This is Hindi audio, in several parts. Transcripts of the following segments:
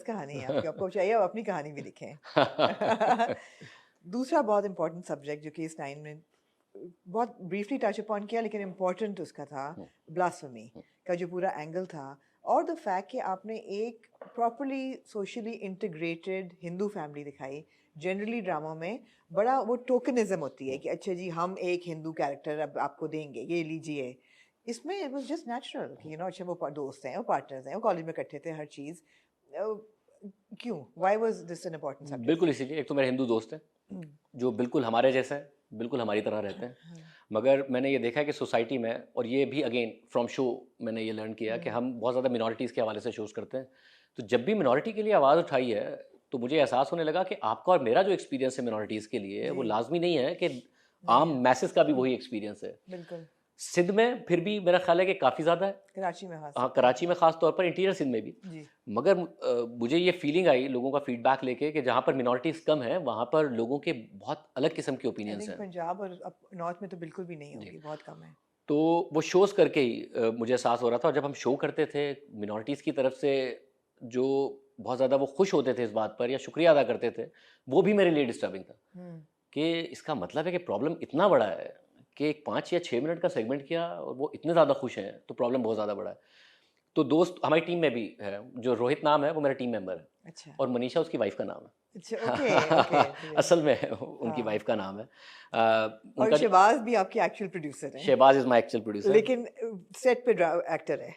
ज़बरदस्त कहानी है आपकी, आपको चाहिए आप अपनी कहानी भी लिखें। दूसरा बहुत इंपॉर्टेंट सब्जेक्ट जो केस 9 में बहुत ब्रीफली टच अपॉन किया लेकिन इम्पोर्टेंट उसका था, ब्लास्फेमी का जो पूरा एंगल था, और द फैक्ट कि आपने एक properly socially integrated Hindu family दिखाई। जनरली ड्रामा में बड़ा वो टोकनिज्म होती है कि अच्छा जी हम एक हिंदू कैरेक्टर अब आपको देंगे, ये लीजिए। इसमें इट वाज जस्ट नेचुरल कि अच्छा वो दोस्त हैं, वो पार्टनर्स हैं, वो कॉलेज में इकट्ठे थे, हर चीज़। क्यों, why was this an important subject? बिल्कुल इसीलिए, एक तो मेरे हिंदू दोस्त हैं जो बिल्कुल हमारे जैसा है, बिल्कुल हमारी तरह रहते हैं, मगर मैंने ये देखा है कि सोसाइटी में, और ये भी अगेन फ्रॉम शो मैंने ये लर्न किया कि हम बहुत ज़्यादा मिनॉरिटीज़ के हवाले से शोज़ करते हैं। तो जब भी मिनॉरिटी के लिए आवाज़ उठाई है तो मुझे एहसास होने लगा कि आपका और मेरा जो एक्सपीरियंस है मिनॉरिटीज़ के लिए वो लाजमी नहीं है कि आम मैसेस का भी वही एक्सपीरियंस है। बिल्कुल। सिंध में फिर भी मेरा ख्याल है कि काफ़ी ज़्यादा है, कराची में खास हाँ कराची में ख़ास तौर पर, इंटीरियर सिंध में भी। जी। मगर मुझे ये फीलिंग आई लोगों का फीडबैक लेके कि जहाँ पर मिनॉरिटीज़ कम है वहाँ पर लोगों के बहुत अलग किस्म के आई ओपिनियंस थिंक हैं। पंजाब और नॉर्थ में तो बिल्कुल भी नहीं जी, होगी, बहुत कम है। तो वो शोज़ करके ही मुझे एहसास हो रहा था, और जब हम शो करते थे मिनॉरिटीज़ की तरफ से जो बहुत ज़्यादा वो खुश होते थे इस बात पर या शुक्रिया अदा करते थे, वो भी मेरे लिए डिस्टर्बिंग था कि इसका मतलब है कि प्रॉब्लम इतना बड़ा है कि एक 5 या 6 मिनट का सेगमेंट किया और वो इतने ज़्यादा खुश हैं, तो प्रॉब्लम बहुत ज़्यादा बड़ा है। तो दोस्त हमारी टीम में भी है, जो रोहित नाम है वो मेरा टीम मेंबर है, अच्छा। और मनीषा उसकी वाइफ का नाम है। अच्छा, ओके ओके। असल में उनकी हाँ। वाइफ का नाम है। और उनका जो शहबाज भी आपके एक्चुअल प्रोड्यूसर हैं, Shahbaz is my actual producer, लेकिन सेट पे एक्टर है।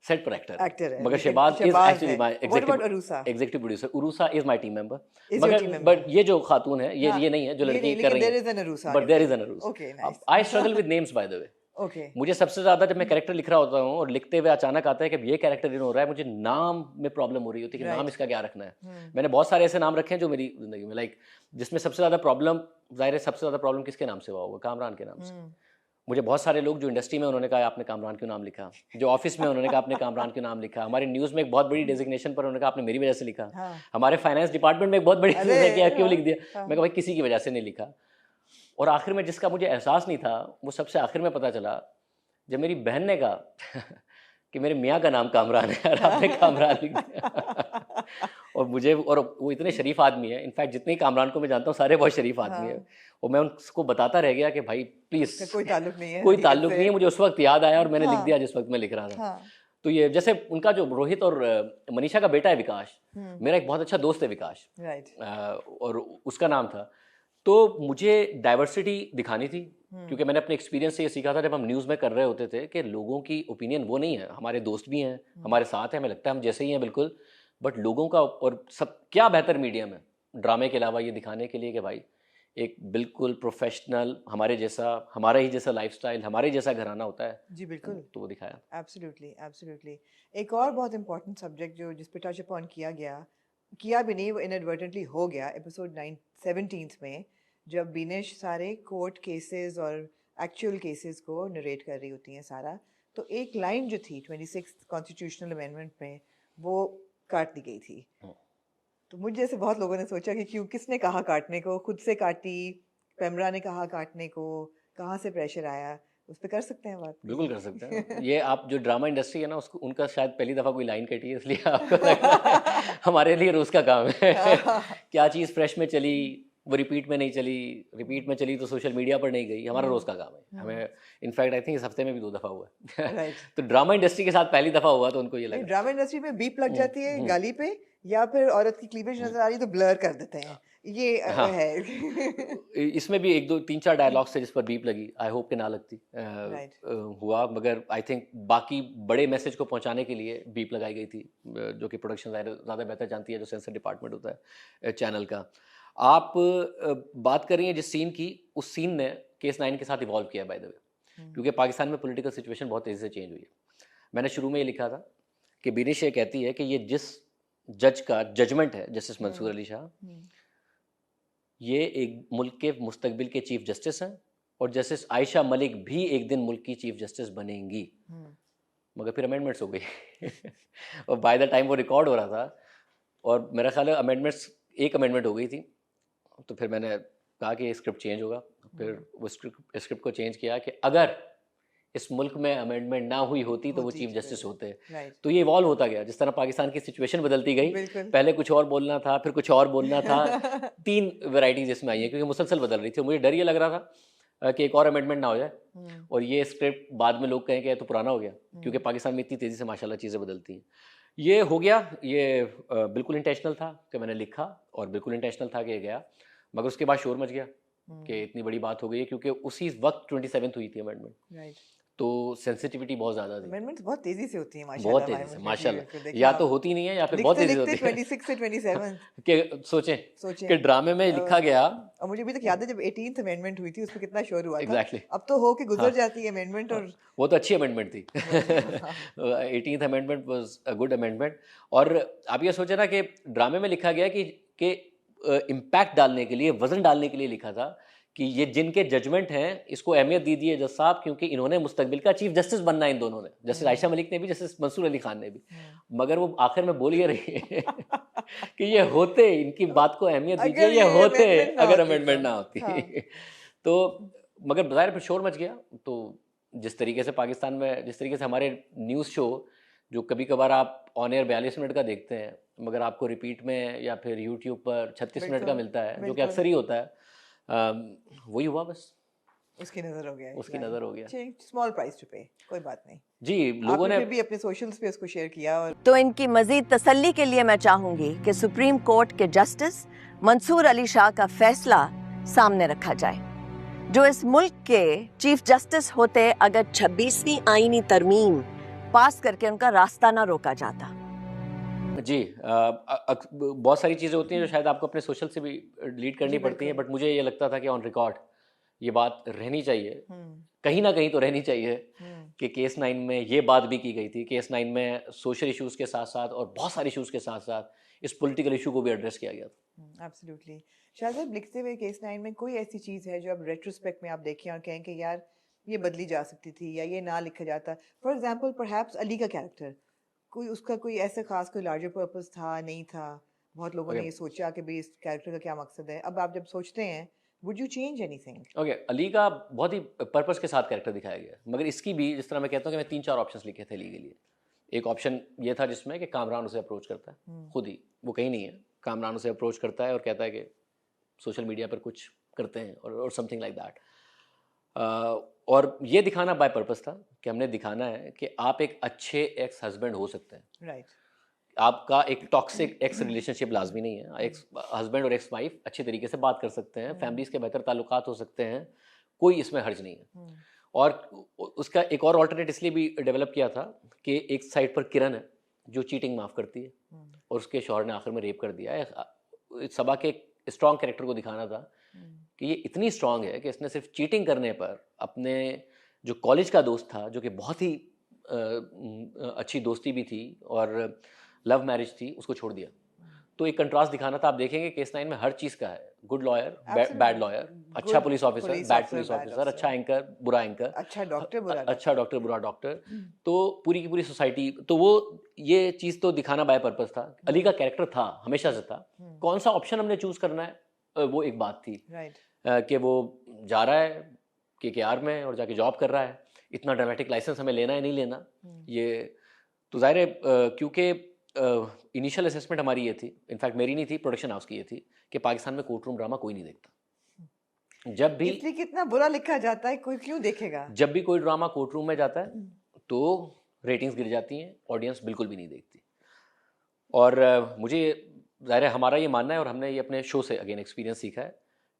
सेट पर एक्टर है, एक्टर है मगर लेकिन शहबाज इज़ शहबाज एक्चुअली है। My what about Arusa? Executive producer. Urusa is my team member. Is your मगर टीम बट मेंबर? ये जो खातून है हाँ, ये नहीं है जो ये लड़की नहीं, कर लेकिन रही देयर है, is an Aroosa on but your there is an team. Arooj. Okay, अब I struggle nice. With names by the way. Okay. मुझे सबसे ज़्यादा जब मैं कैरेक्टर लिख रहा होता हूँ और लिखते हुए अचानक आता है कि ये कैरेक्टर इन हो रहा है, मुझे नाम में प्रॉब्लम हो रही होती है कि नाम राइट। इसका क्या रखना है। मैंने बहुत सारे ऐसे नाम रखे हैं जो मेरी ज़िंदगी में, लाइक जिसमें सबसे ज़्यादा प्रॉब्लम, ज़ाहिर है सबसे ज़्यादा प्रॉब्लम किसके नाम से हुआ होगा? कामरान के नाम से। मुझे बहुत सारे लोग जो इंडस्ट्री में, उन्होंने कहा आपने कामरान क्यों नाम लिखा, जो ऑफिस में उन्होंने कहा आपने कामरान क्यों नाम लिखा, हमारे न्यूज़ में एक बहुत बड़ी डेजिग्नेशन पर उन्होंने कहा आपने मेरी वजह से लिखा, हाँ। हमारे फाइनेंस डिपार्टमेंट में एक बहुत बड़ी अरे है कि क्यों हाँ, लिख दिया। हाँ। मैं कहा भाई किसी की वजह से नहीं लिखा। और आखिर में जिसका मुझे एहसास नहीं था वो सबसे आखिर में पता चला जब मेरी बहन ने कहा कि मेरे मियाँ का नाम कामरान है और आपने कामरान लिख दिया। और मुझे, और वो इतने शरीफ आदमी है, इनफैक्ट जितने ही कामरान को मैं जानता हूँ सारे बहुत शरीफ आदमी है, हाँ, और मैं उनको बताता रह गया कि भाई प्लीज़ उसका कोई ताल्लुक नहीं है कोई हकीकत ताल्लुक से। नहीं है, मुझे उस वक्त याद आया और मैंने लिख हाँ, दिया जिस वक्त मैं लिख रहा था। हाँ। तो ये जैसे उनका जो रोहित और मनीषा का बेटा है विकास, मेरा एक बहुत अच्छा दोस्त है विकास, राइट। और उसका नाम था। तो मुझे डाइवर्सिटी दिखानी थी, क्योंकि मैंने अपने एक्सपीरियंस से ये सीखा था जब हम न्यूज़ में कर रहे होते थे कि लोगों की ओपिनियन वो नहीं है, हमारे दोस्त भी हैं, हमारे साथ हैं, हमें लगता है हम जैसे ही हैं बिल्कुल, बट लोगों का, और सब क्या बेहतर मीडियम है ड्रामे के अलावा ये दिखाने के लिए कि भाई एक बिल्कुल प्रोफेशनल हमारे जैसा, हमारा ही जैसा लाइफस्टाइल, हमारे जैसा घराना होता है। जी बिल्कुल। तो वो दिखाया। Absolutely, absolutely. एक और बहुत इंपॉर्टेंट सब्जेक्ट जो जिस पे टच अपॉन किया भी नहीं, वो इनएडवर्टेंटली हो गया एपिसोड 9 17th में, जब बिनेश सारे कोर्ट केसेस और एक्चुअल केसेस को नरेट कर रही होती हैं सारा। तो एक लाइन जो थी 26th कॉन्स्टिट्यूशनल अमेंडमेंट में, वो काट दी गई थी। तो मुझ जैसे बहुत लोगों ने सोचा कि क्यों, किसने कहा काटने को, खुद से काटी, पेमरा ने कहा काटने को, कहाँ से प्रेशर आया? उस पर कर सकते हैं बात बिल्कुल प्लीज? कर सकते हैं। ये आप जो ड्रामा इंडस्ट्री है ना, उसको, उनका शायद पहली दफ़ा कोई लाइन कटी है, इसलिए आपको लग रहा है हमारे लिए रोज़ का काम है। क्या चीज़ फ्रेश में चली वो रिपीट में नहीं चली, रिपीट में चली तो सोशल मीडिया पर नहीं गई, हमारा रोज़ का काम है। हमें इनफैक्ट आई थिंक इस हफ्ते में भी 2 दफ़ा हुआ है। राइट। तो ड्रामा इंडस्ट्री के साथ पहली दफ़ा हुआ तो उनको ये नहीं, लगा। ड्रामा इंडस्ट्री में बीप लग जाती है गाली पे, या फिर औरत की क्लीवेज नजर आ रही है तो ब्लर कर देते हैं, ये हाँ, है। इसमें भी 1 2 3 4 डायलॉग्स थे जिस पर बीप लगी, आई होप कि ना लगती। राइट। हुआ, मगर आई थिंक बाकी बड़े मैसेज को पहुंचाने के लिए बीप लगाई गई थी, जो कि प्रोडक्शन ज़्यादा बेहतर जानती है, जो सेंसर डिपार्टमेंट होता है चैनल का। आप बात कर रही हैं जिस सीन की, उस सीन ने केस 9 के साथ इवॉल्व किया बाय द वे, क्योंकि पाकिस्तान में पॉलिटिकल सिचुएशन बहुत तेज़ी से चेंज हुई है। मैंने शुरू में ये लिखा था कि बिनिश ये कहती है कि ये जिस जज का जजमेंट है, जस्टिस मंसूर अली शाह, ये एक मुल्क के मुस्तकबिल के चीफ जस्टिस हैं, और जस्टिस आयशा मलिक भी एक दिन मुल्क की चीफ जस्टिस बनेंगी। मगर फिर अमेंडमेंट्स हो गई और बाय द टाइम वो रिकॉर्ड हो रहा था, और मेरा ख्याल है अमेंडमेंट्स, एक अमेंडमेंट हो गई थी, तो फिर मैंने कहा कि स्क्रिप्ट चेंज होगा। फिर वो स्क्रिप्ट को चेंज किया कि अगर इस मुल्क में अमेंडमेंट ना हुई होती तो वो होती चीफ तो जस्टिस होते। राइट तो ये इवॉल्व होता गया, जिस तरह पाकिस्तान की सिचुएशन बदलती गई, बिल्कुल पहले कुछ और बोलना था, फिर कुछ और बोलना था, 3 वैरायटीज इसमें आई है क्योंकि मुसलसल बदल रही थी। मुझे डर ये लग रहा था कि एक और अमेंडमेंट ना हो जाए और ये स्क्रिप्ट बाद में लोग कहें कि ये तो पुराना हो गया, क्योंकि पाकिस्तान में इतनी तेज़ी से माशाल्लाह चीज़ें बदलती हैं। ये हो गया, ये बिल्कुल इंटेंशनल था कि मैंने लिखा और बिल्कुल इंटेंशनल था कि ये गया, मगर उसके बाद शोर मच गया कि इतनी बड़ी बात हो गई है, क्योंकि उसी वक्त 27th हुई थी अमेंडमेंट, राइट तो सेंसिटिविटी बहुत ज़्यादा थी, अमेंडमेंट्स बहुत तेजी से होती है बहुत माशाल्लाह तेज़ी भाई से मुझे भी माशाल्लाह, बिल्कुल देखा या तो होती नहीं है या फिर बहुत लिखते तेज़ी से लिखते होती है 26 से 27 कि सोचें सोचें कि ड्रामे में लिखा गया। और मुझे अभी तक याद है जब 18th अमेंडमेंट हुई थी उस पर कितना शोर हुआ था। एग्जैक्टली अब तो हो के हाँ गुजर जाती है अमेंडमेंट हाँ, और वो तो अच्छी अमेंडमेंट थी। हाँ 18th amendment was a good amendment. और आप ये सोचे ना कि ड्रामे में लिखा गया कि इम्पैक्ट डालने के लिए, वजन डालने के लिए लिखा था कि ये जिनके जजमेंट हैं इसको अहमियत दी दी है जज साहब, क्योंकि इन्होंने मुस्तकबिल का चीफ जस्टिस बनना है, इन दोनों ने, जस्टिस आयशा मलिक ने भी, जस्टिस मंसूर अली खान ने भी। मगर वो आखिर में बोल ये रही है कि ये होते, इनकी बात को अहमियत दीजिए, अगर ये ये होते अमेंडमेंट ना अगर होती अमेंडमेंट तो ना होती। हाँ तो मगर बाहर फिर शोर मच गया। तो जिस तरीके से पाकिस्तान में, जिस तरीके से हमारे न्यूज़ शो जो कभी कभार आप ऑन एयर 42 मिनट का देखते हैं मगर आपको रिपीट में या फिर यूट्यूब पर 36 मिनट का बिल्कुल मिलता है, जो कि बिल्कुल अक्सर ही होता है, वही हुआ बस, उसकी नजर हो गया उसकी नज़र हो गया। स्मॉल प्राइस टू पे कोई बात नहीं जी, लोगों आपने ने फिर भी अपने सोशल्स पे उसको शेयर किया और तो इनकी मजीद तसल्ली के लिए मैं चाहूंगी कि सुप्रीम कोर्ट के जस्टिस मंसूर अली शाह का फैसला सामने रखा जाए, जो इस मुल्क के चीफ जस्टिस होते अगर 26वीं आईनी तरमीम पास करके उनका रास्ता ना रोका जाता। जी बहुत सारी चीज़ें होती हैं जो शायद आपको अपने सोशल से भी डिलीट करनी जी, पड़ती हैं, बिल्कुल। बट मुझे ये लगता था कि ऑन रिकॉर्ड ये बात रहनी चाहिए, कहीं ना कहीं तो रहनी चाहिए कि केस 9 में ये बात भी की गई थी। केस 9 में सोशल इश्यूज़ के साथ साथ और बहुत सारे इश्यूज़ के साथ साथ इस पॉलिटिकल इशू को भी एड्रेस किया गया था। एब्सोल्युटली शायद साहब लिखते हुए केस 9 में कोई ऐसी चीज़ है जो अब रेट्रोस्पेक्ट में आप देखें और कहें कि यार ये बदली जा सकती थी या ये ना लिखा जाता। फॉर एग्जांपल परहैप्स अली का कैरेक्टर कोई उसका कोई ऐसा खास कोई लार्जर पर्पस था नहीं था, बहुत लोगों ने ओके ये सोचा कि भाई इस कैरेक्टर का क्या मकसद है। अब आप जब सोचते हैं would you change anything? Okay, Ali का बहुत ही पर्पस के साथ कैरेक्टर दिखाया गया, मगर इसकी भी जिस तरह मैं कहता हूँ कि मैं 3-4 ऑप्शंस लिखे थे अली के लिए। एक ऑप्शन ये था जिसमें कि कामरान उसे अप्रोच करता है, खुद ही, वो कहीं नहीं है, कामरान उसे अप्रोच करता है और कहता है कि सोशल मीडिया पर कुछ करते हैं और समथिंग लाइक दैट। और ये दिखाना बाय पर्पस था कि हमने दिखाना है कि आप एक अच्छे एक्स हस्बैंड हो सकते हैं। राइट आपका एक टॉक्सिक एक्स रिलेशनशिप लाजमी नहीं है, एक्स हस्बैंड और एक्स वाइफ अच्छे तरीके से बात कर सकते हैं, फैमिलीज के बेहतर ताल्लुकात हो सकते हैं, कोई इसमें हर्ज नहीं है। और उसका एक और ऑल्टरनेट इसलिए भी डेवलप किया था कि एक साइड पर किरण है जो चीटिंग माफ़ करती है और उसके शौहर ने आखिर में रेप कर दिया है। सबा के स्ट्रॉन्ग कैरेक्टर को दिखाना था कि ये इतनी स्ट्रॉन्ग है कि इसने सिर्फ चीटिंग करने पर अपने जो कॉलेज का दोस्त था, जो कि बहुत ही अच्छी दोस्ती भी थी और लव मैरिज थी, उसको छोड़ दिया। तो एक कंट्रास्ट दिखाना था। आप देखेंगे केस 9 में हर चीज़ का है, गुड लॉयर, बैड लॉयर, अच्छा police officer, bad police officer, अच्छा एंकर, बुरा एंकर, अच्छा डॉक्टर बुरा अच्छा डॉक्टर, बुरा डॉक्टर। तो पूरी की पूरी सोसाइटी, तो वो ये चीज़ तो दिखाना बाय पर्पस था। अली का कैरेक्टर था, हमेशा से था। कौन सा ऑप्शन हमने चूज़ करना है वो एक बात थी। राइट कि वो जा रहा है KKR में और जाके जॉब कर रहा है, इतना ड्रामेटिक लाइसेंस हमें लेना है नहीं लेना, ये तो ज़ाहिर है क्योंकि इनिशियल असेसमेंट हमारी ये थी, इनफैक्ट मेरी नहीं थी, प्रोडक्शन हाउस की ये थी कि पाकिस्तान में कोर्ट रूम ड्रामा कोई नहीं देखता। जब भी इसलिए कितना बुरा लिखा जाता है, कोई क्यों देखेगा? जब भी कोई ड्रामा कोर्ट रूम में जाता है तो रेटिंग्स गिर जाती हैं, ऑडियंस बिल्कुल भी नहीं देखती। और मुझे ज़ाहिर है हमारा ये मानना है और हमने ये अपने शो से अगेन एक्सपीरियंस सीखा है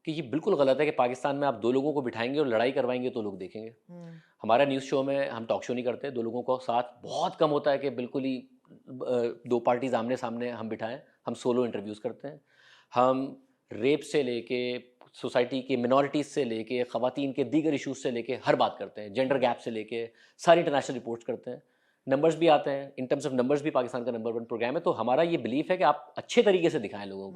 कि ये बिल्कुल गलत है कि पाकिस्तान में आप दो लोगों को बिठाएंगे और लड़ाई करवाएंगे तो लोग देखेंगे। हमारा न्यूज़ शो में हम टॉक शो नहीं करते, दो लोगों को साथ बहुत कम होता है कि बिल्कुल ही दो पार्टीज आमने सामने हम बिठाएं। हम सोलो इंटरव्यूज़ करते हैं। हम रेप से लेके सोसाइटी के मिनॉरिटीज़ से लेके ख़वातीन के दीगर इशूज़ से लेके हर बात करते हैं, जेंडर गैप से लेके सारी इंटरनेशनल रिपोर्ट्स करते हैं। नंबर्स भी आते हैं, इन टर्म्स ऑफ नंबर्स भी पाकिस्तान का नंबर 1 प्रोग्राम है। तो हमारा ये बिलीफ है कि आप अच्छे तरीके से दिखाएं लोगों को।